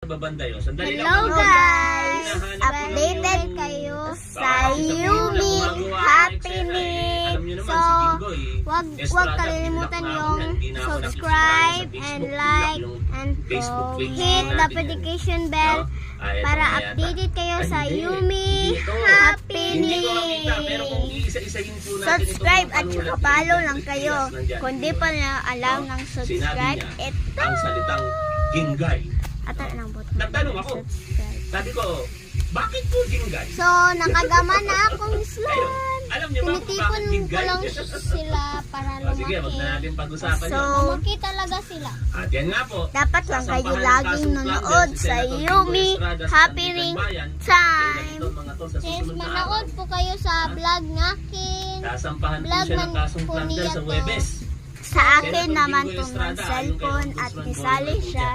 babanda yun. Sandali Hello lang. guys! Hinahanap ko lang Updated yung- kayo sa sabihin nila Yumi gumagawa ng Happy eksena, Meal. Alam niyo naman, So, si Jinggoy, wag Estrada, kalilimutan pinlock na ako yung yan. Hindi na ako subscribe nakikita sa and Facebook, like yung and Facebook page hit natin the yan. notification bell No? Eto para na yata. updated kayo Ay, sa hindi. Yumi Hindi ito. Happy Hindi ko makita, pero kung Meal. iisa-isahin po natin Subscribe itong at mga saka panulat follow ni lang Jinggoy kayo. Trias, nandyan. Kung di pa na alam No? ng Sinabi subscribe, niya, ito. ang salitang Jinggoy. Ata lang po. Nagtanong ako. Subscribe. Sabi ko, bakit po Jinggoy? So, nakagama na akong slime. Ayun, alam niyo ba kung Tinitipon bakit ko Jinggoy? lang sila para O, sige, wag na lumaki. natin pag-usapan So, yun. lumaki talaga sila. At yan nga po. Dapat lang kayo Sasampahan ng laging kasong nanonood plunder si sa Senator Jinggoy Yumi Estrada sa Happy Sandigan Ring Bayan. Time. Ito, mga tol, sa Yes, susunod na araw, manood po kayo sa vlog nakin. sasampahan po Vlog siya ng man kasong po plunder niya sa to. Webes. Sa akin Senator naman Jinggoy itong Estrada, cellphone yung at kay isali Ombudsman siya.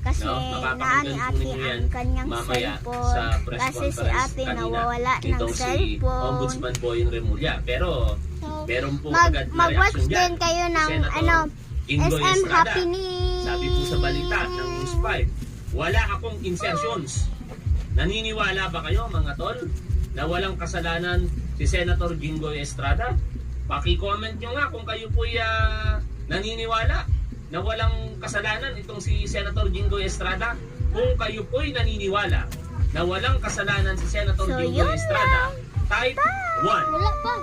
Kasi No, naani mapapakinggan po ate ninyo yan ang kanyang mamaya cellphone. sa press Kasi si conference ate kanina nawawala ng nitong si cellphone. Ombudsman Boying Remulla. Pero So, meron po agad na mag-watch reaction dyan. din kayo ng Senator ano, Jinggoy SM Estrada. Happy Meal. Sabi po sa balita ng News 5, wala akong insertions. Naniniwala ba kayo mga tol na walang kasalanan si Senator Jinggoy Estrada? Paki-comment nyo nga kung kayo po naniniwala na walang kasalanan itong si Senator Jinggoy Estrada. Kung kayo po'y naniniwala na walang kasalanan si Senator So, Jinggoy yun Estrada, type 1. Wala pa.